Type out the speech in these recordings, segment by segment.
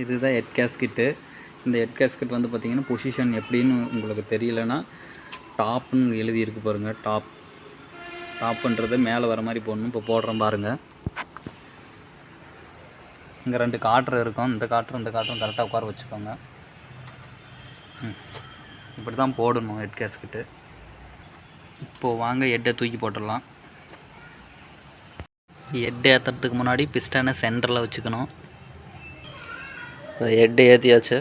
இதுதான் head gasket. இந்த head gasket வந்து பார்த்திங்கன்னா பொசிஷன் எப்படின்னு உங்களுக்கு தெரியலனா டாப்னு எழுதியிருக்கு பாருங்கள். டாப்புன்றது மேலே வர மாதிரி போடணும். இப்போ போடுறோம் பாருங்கள். இங்கே 2 காற்று இருக்கும். இந்த காற்றும் கரெக்டாக உட்கார வச்சுக்கோங்க. இப்படி தான் போடணும் ஹெட் கேஸ்கெட்டு. இப்போது வாங்க ஹெட்டை தூக்கி போட்டுடலாம். ஹெட் ஏற்றுறதுக்கு முன்னாடி பிஸ்டனை சென்டரில் வச்சுக்கணும். ஹெட் ஏற்றியாச்சு.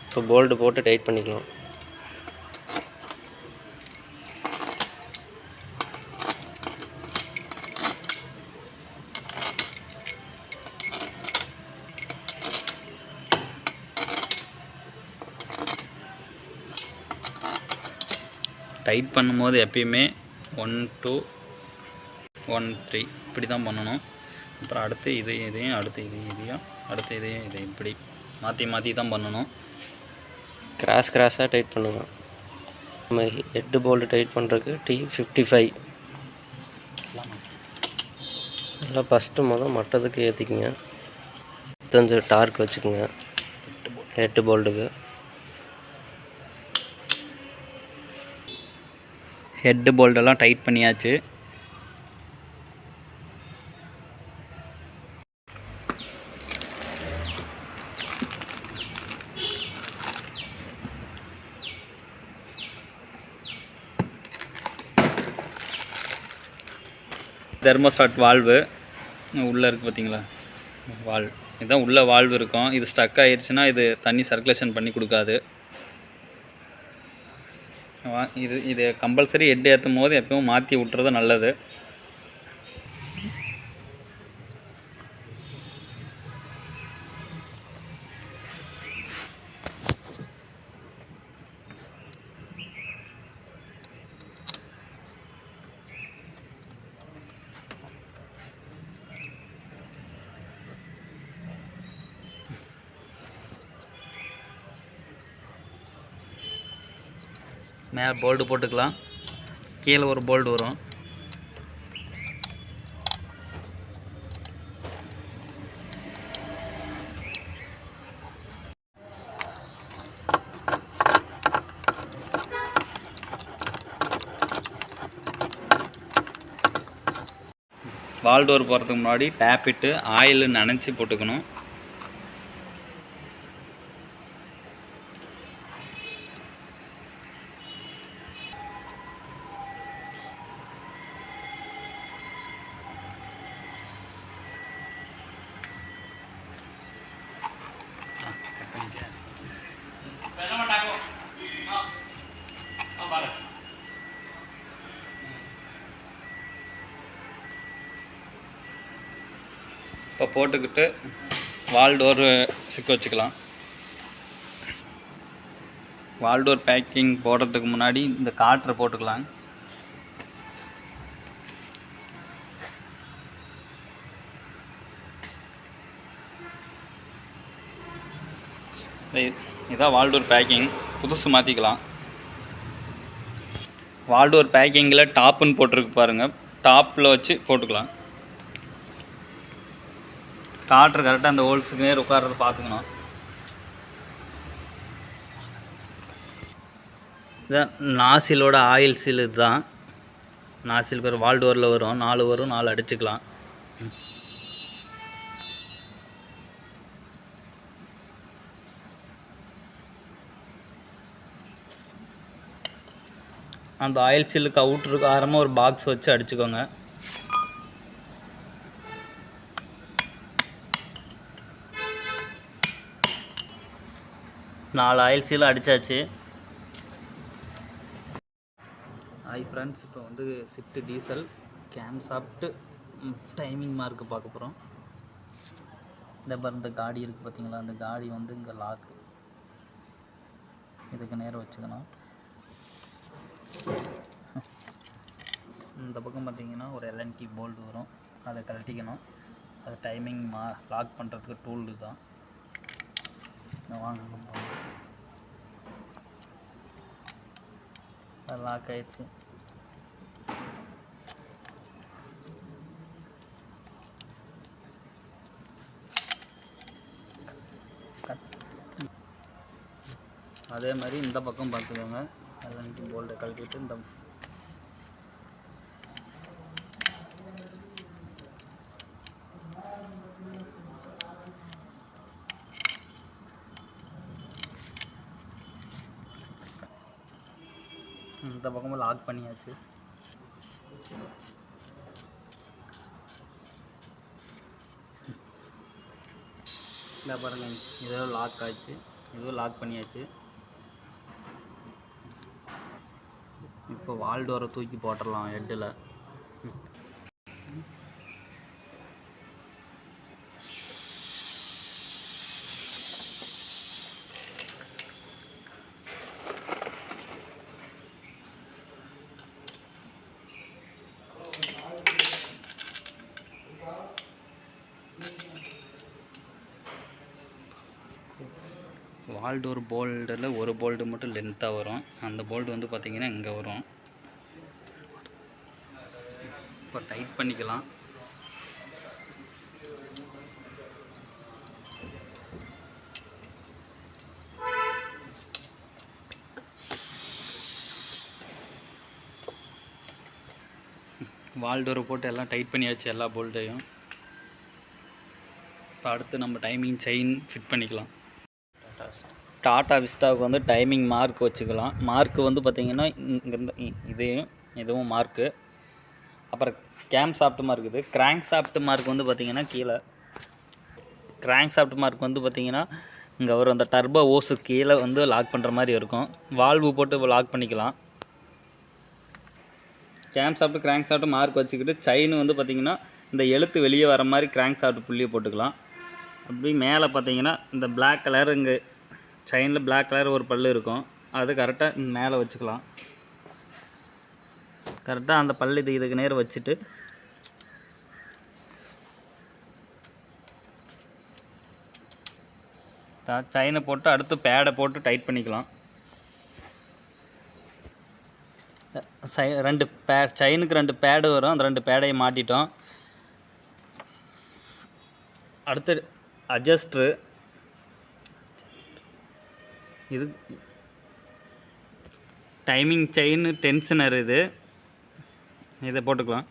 இப்போ போல்டு போட்டு டைட் பண்ணிக்கலாம். டைட் பண்ணும்போது எப்பயுமே 1 2 1 3 இப்படி தான் பண்ணணும். அப்புறம் அடுத்து இதையும் அடுத்து இதையும் அடுத்து இதையும் இப்படி மாற்றி தான் பண்ணணும். கிராஸாக டைட் பண்ணுங்கள். நம்ம ஹெட்டு போல்டு டைட் பண்ணுறதுக்கு T55 நல்லா ஃபஸ்ட்டு மட்டத்துக்கு ஏற்றிக்குங்க. 25 டார்க் வச்சுக்கோங்க ஹெட்டு போல்டுக்கு. ஹெட்டு போல்டெல்லாம் டைட் பண்ணியாச்சு. தெர்மோஸ்டாட் வால்வு உள்ளே இருக்குது பார்த்தீங்களா, வால்வ் இதுதான் உள்ளே வால்வு இருக்கும். இது ஸ்டக் ஆயிடுச்சுன்னா இது தண்ணி சர்க்குலேஷன் பண்ணி கொடுக்காது. இது கம்பல்சரி ஹெட் ஏற்றும் போது எப்பவும் மாற்றி விட்டுறது நல்லது. மேலே போல்டு போட்டுக்கலாம். கீழே ஒரு போல்டு வரும். வால் டோர் போகிறதுக்கு முன்னாடி டேப் இட்டு ஆயில் நனைச்சி போட்டுக்கணும். இப்போ போட்டுக்கிட்டு வால் டோர் சிக்க வச்சுக்கலாம். வால் டோர் பேக்கிங் போடுறதுக்கு முன்னாடி இந்த காற்றை போட்டுக்கலாம். இதான் வால் டோர் பேக்கிங். புதுசு மாற்றிக்கலாம். வால் டோர் பேக்கிங்கில் டாப்புன்னு போட்டிருக்கு பாருங்கள். டாப்பில் வச்சு போட்டுக்கலாம். காற்று கரெக்டாக அந்த ஹோல்ஸுக்கு நேர் உட்கார்றது பார்த்துக்கணும். இதான் நாசிலோட ஆயில் சீல். இதுதான் நாசிலுக்கு ஒரு வால் டோரில் வரும். 4 வரும். 4 அடிச்சுக்கலாம். அந்த ஆயில் சீலுக்கு அவுட்ருக்கு ஆரமாக ஒரு பாக்ஸ் வச்சு அடிச்சுக்கோங்க. நாலு ஆயில் சீல் அடித்தாச்சு. ஹாய் ஃப்ரெண்ட்ஸ், இப்போ வந்து ஷிஃப்ட் டீசல் கேம் சாப்பிட்டு டைமிங் மார்க்கு பார்க்க போகிறோம். இந்த காடி இருக்குது பார்த்தீங்களா, அந்த காடி வந்து இங்கே லாக்கு. இதுக்கு நேரம் வச்சுக்கணும். இந்த பக்கம் பார்த்தீங்கன்னா ஒரு LNT போல்டு வரும். அதை கழட்டிக்கணும். அது டைமிங் லாக் பண்ணுறதுக்கு டூல் தான். வாங்க, அது லாக் ஆயிடுச்சு. அதே மாதிரி இந்த பக்கம் பார்த்துக்கோங்க. எல்லாம் போல்டை கழட்டிட்டு இந்த பக்கமும் லாக் பண்ணியாச்சு. இல்லை பாருங்கள், இதெல்லாம் லாக் ஆச்சு, இதுவும் லாக் பண்ணியாச்சு. இப்போ வால் டோரை தூக்கி போட்டுடலாம் ஹெட்டில். வால் டோர் போல்டில் ஒரு போல்டு மட்டும் லென்த்தாக வரும். அந்த போல்டு வந்து பார்த்திங்கன்னா இங்கே வரும். இப்போ டைட் பண்ணிக்கலாம். வால் டோரை போட்டு எல்லாம் டைட் பண்ணியாச்சு, எல்லா போல்ட்டையும். இப்போ அடுத்து நம்ம டைமிங் செயின் ஃபிட் பண்ணிக்கலாம். டாடா விஸ்டாவுக்கு வந்து டைமிங் மார்க் வச்சுக்கலாம். மார்க்கு வந்து பார்த்திங்கன்னா இங்கேருந்து இதுவும் மார்க்கு. அப்புறம் கேம் சாஃப்ட் மார்க். இது கிராங்க் சாஃப்ட் மார்க் வந்து பார்த்திங்கன்னா கீழே. கிராங்க் சாஃப்ட் மார்க் வந்து பார்த்திங்கன்னா இங்கே வரும். அந்த டர்போ ஓஸு கீழே வந்து லாக் பண்ணுற மாதிரி இருக்கும். வால்வு போட்டு லாக் பண்ணிக்கலாம். Game shaft crank soft mark வச்சுக்கிட்டு செயின் வந்து பார்த்திங்கன்னா இந்த எழுத்து வெளியே வர மாதிரி கிராங்க் சாஃப்ட் புள்ளியை போட்டுக்கலாம். அப்படி மேலே பார்த்தீங்கன்னா இந்த பிளாக் கலர், இங்கே செயினில் பிளாக் கலர் ஒரு பல் இருக்கும், அது கரெக்டாக மேலே வச்சுக்கலாம். கரெக்டாக அந்த பல் இதுக்கு நேரம் வச்சுட்டு செயினை போட்டு அடுத்து பேடை போட்டு டைட் பண்ணிக்கலாம். செயினுக்கு 2 பேடு வரும். அந்த 2 பேடையும் மாட்டிட்டோம். அடுத்து அட்ஜஸ்ட்ரு. இது டைமிங் செயின் டென்ஷனர். இதை போட்டுக்கலாம்.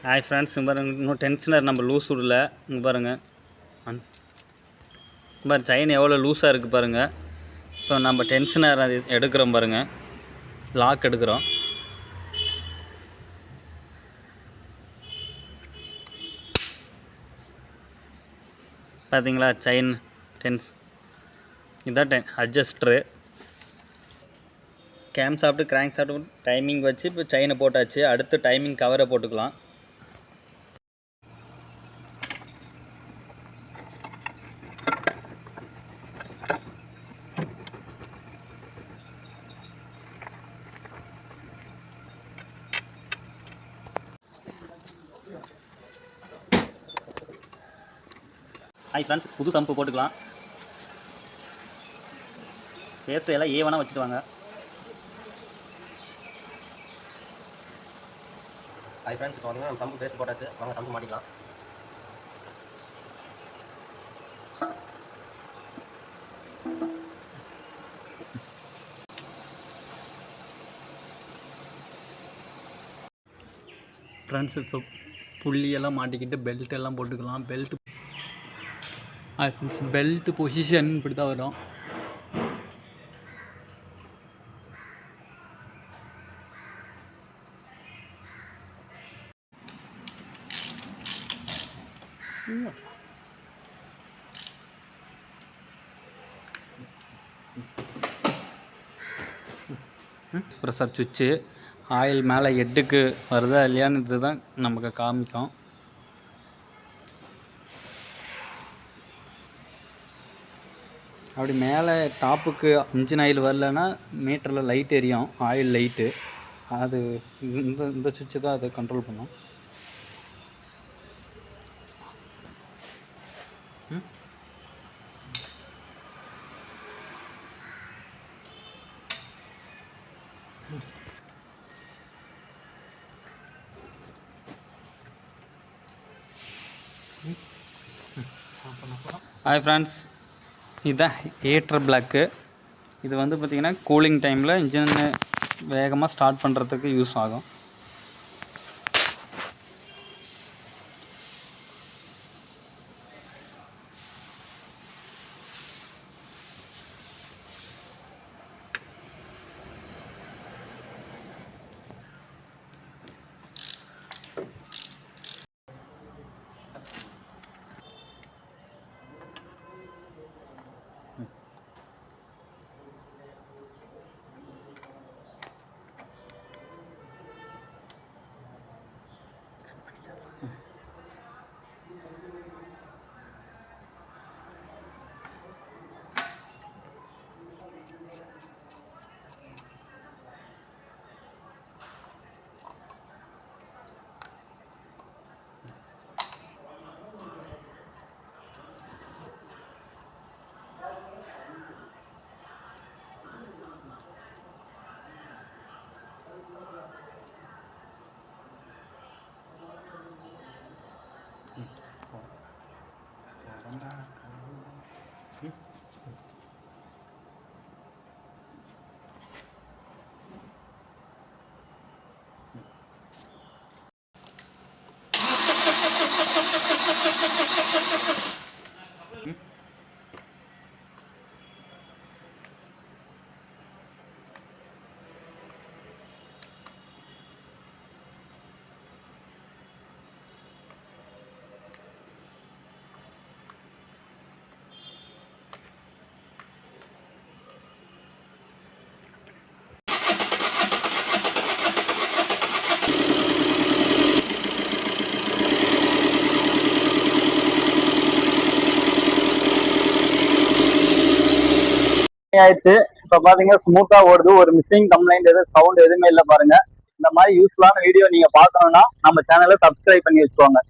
ஹாய் ஃப்ரெண்ட்ஸ், இங்கே பாருங்கள், இன்னும் டென்ஷனர் நம்ம லூஸ் விடல. இங்கே பாருங்கள், பாருங்கள் செயின் எவ்வளோ லூஸாக இருக்குது பாருங்கள். இப்போ நம்ம டென்ஷனர் அது எடுக்கிறோம் பாருங்கள், லாக் எடுக்கிறோம். பார்த்தீங்களா, செயின் இதுதான் அட்ஜஸ்ட்ரு. Cam shaft crank shaft timing வச்சு இப்போ செயினை போட்டாச்சு. அடுத்து டைமிங் கவரை போட்டுக்கலாம். ஹாய் ஃப்ரெண்ட்ஸ், புது சம்பு போட்டுக்கலாம். பேஸ்ட்டு எல்லாம் ஏவனாக வச்சுட்டு வாங்க. ஹாய் ஃப்ரெண்ட்ஸ், இப்போ வந்து நம்ம சம்பு பேஸ்ட் போட்டாச்சு. வாங்க சம்பு மாட்டிக்கலாம். ஃப்ரெண்ட்ஸ், இப்போ புள்ளியெல்லாம் மாட்டிக்கிட்டு பெல்ட் எல்லாம் போட்டுக்கலாம். ஃப்ரெண்ட்ஸ், பெல்ட் பொசிஷன் இப்படி தான் வரும். ப்ரெஷர் சுவிட்சு ஆயில் மேலே ஹெட்டுக்கு வருதா இல்லையான்னு இது தான் நமக்கு காமிக்கும். அப்படி மேலே டாப்புக்கு இன்ஜின் ஆயில் வரலன்னா மீட்டரில் லைட் எரியும், ஆயில் லைட்டு. அது இந்த சுவிட்சு தான் அதை கண்ட்ரோல் பண்ணும். ஹாய் ஃப்ரெண்ட்ஸ், இதுதான் ஹீட்டர் பிளாக்கு. இது வந்து பார்த்திங்கன்னா கூலிங் டைமில் இன்ஜின் வேகமாக ஸ்டார்ட் பண்ணுறதுக்கு யூஸ் ஆகும். ஆயிடுச்சு. இப்ப பாத்தீங்க ஸ்மூத்தா ஓடுது, ஒரு மிஸ்ஸிங் கம்ப்ளைண்ட் சவுண்ட் எதுவுமே இல்ல பாருங்க. இந்த மாதிரி யூஸ்ஃபுல்லான வீடியோ நீங்க பாக்கணும்னா நம்ம சேனலை சப்ஸ்கிரைப் பண்ணி வச்சுக்கோங்க.